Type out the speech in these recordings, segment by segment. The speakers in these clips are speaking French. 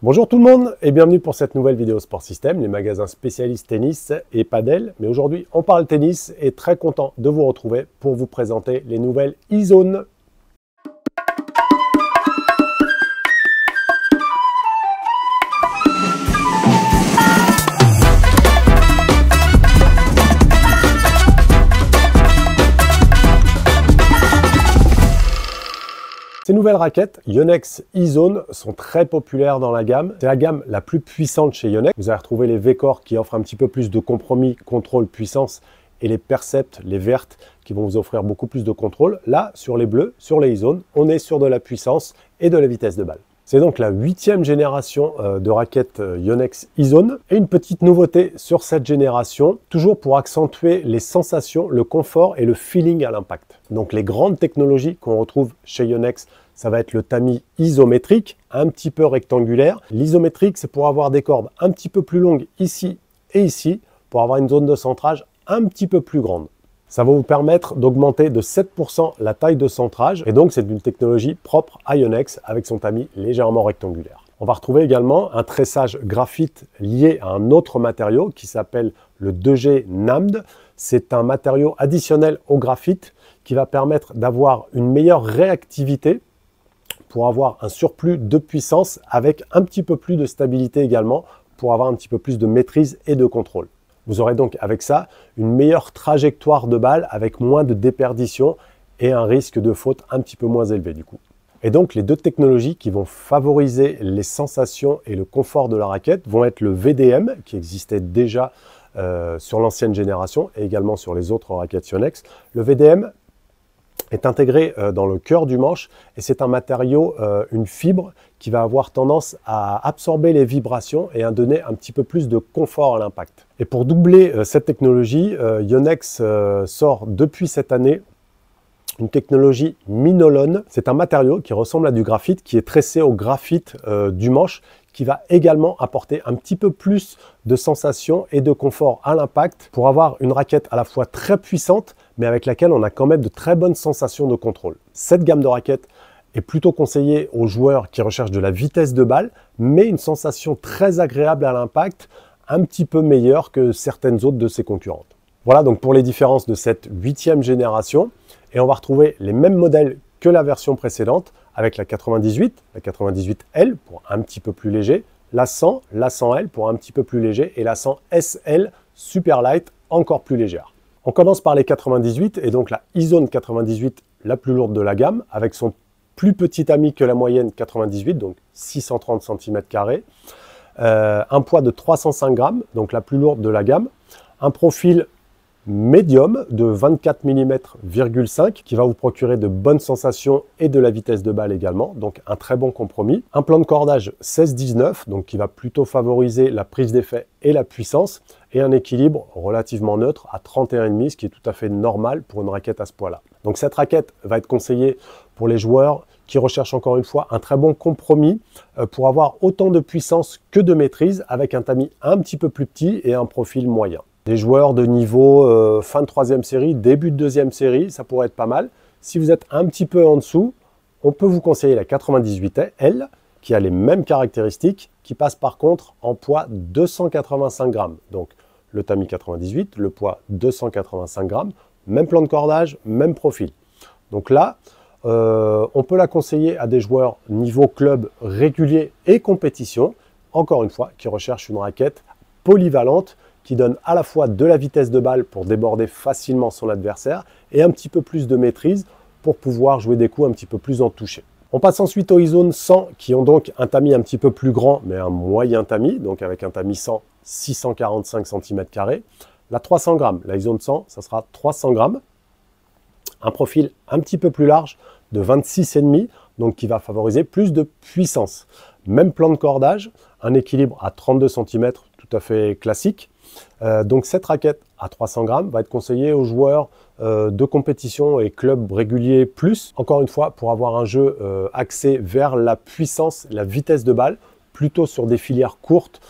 Bonjour tout le monde et bienvenue pour cette nouvelle vidéo Sport System, les magasins spécialistes tennis et padel. Mais aujourd'hui, on parle tennis et très content de vous retrouver pour vous présenter les nouvelles E-Zone. Ces nouvelles raquettes Yonex E-Zone sont très populaires dans la gamme. C'est la gamme la plus puissante chez Yonex. Vous allez retrouver les V-Core qui offrent un petit peu plus de compromis, contrôle, puissance et les Percept, les vertes, qui vont vous offrir beaucoup plus de contrôle. Là, sur les bleus, sur les E-Zone, on est sur de la puissance et de la vitesse de balle. C'est donc la 8e génération de raquettes Yonex E-Zone. Et une petite nouveauté sur cette génération, toujours pour accentuer les sensations, le confort et le feeling à l'impact. Donc les grandes technologies qu'on retrouve chez Yonex, ça va être le tamis isométrique, un petit peu rectangulaire. L'isométrique, c'est pour avoir des cordes un petit peu plus longues ici et ici, pour avoir une zone de centrage un petit peu plus grande. Ça va vous permettre d'augmenter de 7% la taille de centrage et donc c'est une technologie propre à Yonex avec son tamis légèrement rectangulaire. On va retrouver également un tressage graphite lié à un autre matériau qui s'appelle le 2G NAMD. C'est un matériau additionnel au graphite qui va permettre d'avoir une meilleure réactivité pour avoir un surplus de puissance avec un petit peu plus de stabilité également pour avoir un petit peu plus de maîtrise et de contrôle. Vous aurez donc avec ça une meilleure trajectoire de balle avec moins de déperdition et un risque de faute un petit peu moins élevé du coup. Et donc les deux technologies qui vont favoriser les sensations et le confort de la raquette vont être le VDM qui existait déjà sur l'ancienne génération et également sur les autres raquettes Yonex. Le VDM est intégré dans le cœur du manche et c'est un matériau, une fibre qui va avoir tendance à absorber les vibrations et à donner un petit peu plus de confort à l'impact. Et pour doubler cette technologie, Yonex sort depuis cette année une technologie Minolon. C'est un matériau qui ressemble à du graphite, qui est tressé au graphite du manche, qui va également apporter un petit peu plus de sensation et de confort à l'impact pour avoir une raquette à la fois très puissante, mais avec laquelle on a quand même de très bonnes sensations de contrôle. Cette gamme de raquettes est plutôt conseillée aux joueurs qui recherchent de la vitesse de balle, mais une sensation très agréable à l'impact, un petit peu meilleure que certaines autres de ses concurrentes. Voilà donc pour les différences de cette 8e génération. Et on va retrouver les mêmes modèles que la version précédente avec la 98, la 98L pour un petit peu plus léger, la 100, la 100L pour un petit peu plus léger et la 100SL Super Light encore plus légère. On commence par les 98 et donc la E-Zone 98 la plus lourde de la gamme avec son plus petit ami que la moyenne 98, donc 630 cm², un poids de 305 grammes, donc la plus lourde de la gamme, un profil médium de 24 mm,5 qui va vous procurer de bonnes sensations et de la vitesse de balle également, donc un très bon compromis. Un plan de cordage 16-19, donc qui va plutôt favoriser la prise d'effet et la puissance, et un équilibre relativement neutre à 31,5, ce qui est tout à fait normal pour une raquette à ce poids-là. Donc cette raquette va être conseillée pour les joueurs qui recherchent encore une fois un très bon compromis pour avoir autant de puissance que de maîtrise avec un tamis un petit peu plus petit et un profil moyen. Des joueurs de niveau fin de 3e série, début de 2e série, ça pourrait être pas mal. Si vous êtes un petit peu en dessous, on peut vous conseiller la 98L, qui a les mêmes caractéristiques, qui passe par contre en poids 285 grammes. Donc le tamis 98, le poids 285 grammes, même plan de cordage, même profil. Donc là, on peut la conseiller à des joueurs niveau club régulier et compétition, encore une fois, qui recherchent une raquette polyvalente, qui donne à la fois de la vitesse de balle pour déborder facilement son adversaire et un petit peu plus de maîtrise pour pouvoir jouer des coups un petit peu plus en toucher. On passe ensuite aux E-Zone 100 qui ont donc un tamis un petit peu plus grand mais un moyen tamis, donc avec un tamis 100, 645 cm². La 300 grammes, la E-Zone 100, ça sera 300 grammes. Un profil un petit peu plus large de 26,5, donc qui va favoriser plus de puissance. Même plan de cordage, un équilibre à 32 cm tout à fait classique. Donc cette raquette à 300 grammes va être conseillée aux joueurs de compétition et clubs réguliers plus, encore une fois pour avoir un jeu axé vers la puissance, la vitesse de balle, plutôt sur des filières courtes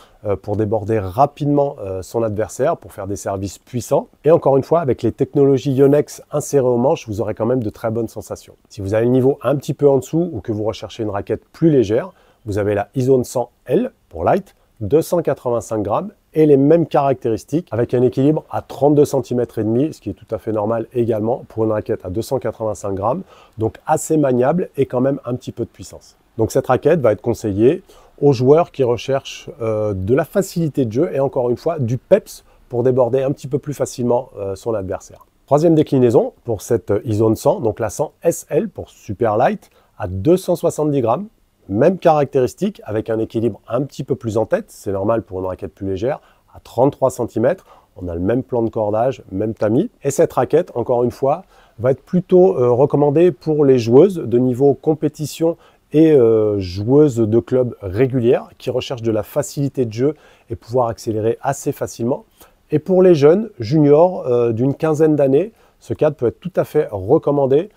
pour déborder rapidement son adversaire, pour faire des services puissants. Et encore une fois, avec les technologies Yonex insérées au manche, vous aurez quand même de très bonnes sensations. Si vous avez le niveau un petit peu en dessous ou que vous recherchez une raquette plus légère, Vous avez la E-Zone 100L pour light, 285 grammes et les mêmes caractéristiques avec un équilibre à 32 cm et demi, ce qui est tout à fait normal également pour une raquette à 285 grammes, donc assez maniable et quand même un petit peu de puissance. Donc cette raquette va être conseillée aux joueurs qui recherchent de la facilité de jeu et encore une fois du peps pour déborder un petit peu plus facilement son adversaire. Troisième déclinaison pour cette E-Zone 100, donc la 100 SL pour super light à 270 grammes. Même caractéristique avec un équilibre un petit peu plus en tête, c'est normal pour une raquette plus légère, à 33 cm. On a le même plan de cordage, même tamis. Et cette raquette, encore une fois, va être plutôt recommandée pour les joueuses de niveau compétition et joueuses de club régulières qui recherchent de la facilité de jeu et pouvoir accélérer assez facilement. Et pour les jeunes juniors d'une quinzaine d'années, ce cadre peut être tout à fait recommandé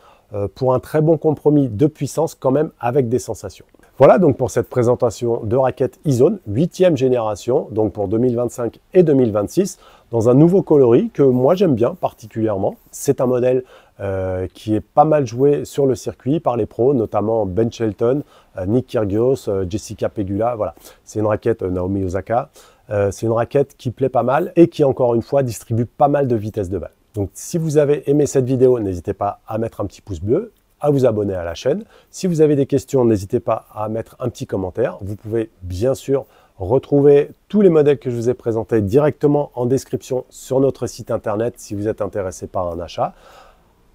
pour un très bon compromis de puissance quand même avec des sensations. Voilà donc pour cette présentation de raquette E-Zone, 8e génération, donc pour 2025 et 2026, dans un nouveau coloris que moi j'aime bien particulièrement. C'est un modèle qui est pas mal joué sur le circuit par les pros, notamment Ben Shelton, Nick Kyrgios, Jessica Pegula, voilà. C'est une raquette Naomi Osaka, c'est une raquette qui plaît pas mal et qui encore une fois distribue pas mal de vitesse de balle. Donc si vous avez aimé cette vidéo, n'hésitez pas à mettre un petit pouce bleu, à vous abonner à la chaîne. Si vous avez des questions, n'hésitez pas à mettre un petit commentaire. Vous pouvez bien sûr retrouver tous les modèles que je vous ai présentés directement en description sur notre site internet si vous êtes intéressé par un achat.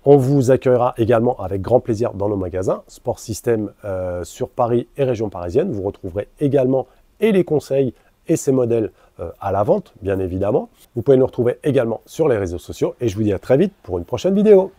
On vous accueillera également avec grand plaisir dans nos magasins Sport System sur Paris et région parisienne. Vous retrouverez également et les conseils et ces modèles à la vente, bien évidemment. Vous pouvez nous retrouver également sur les réseaux sociaux et je vous dis à très vite pour une prochaine vidéo.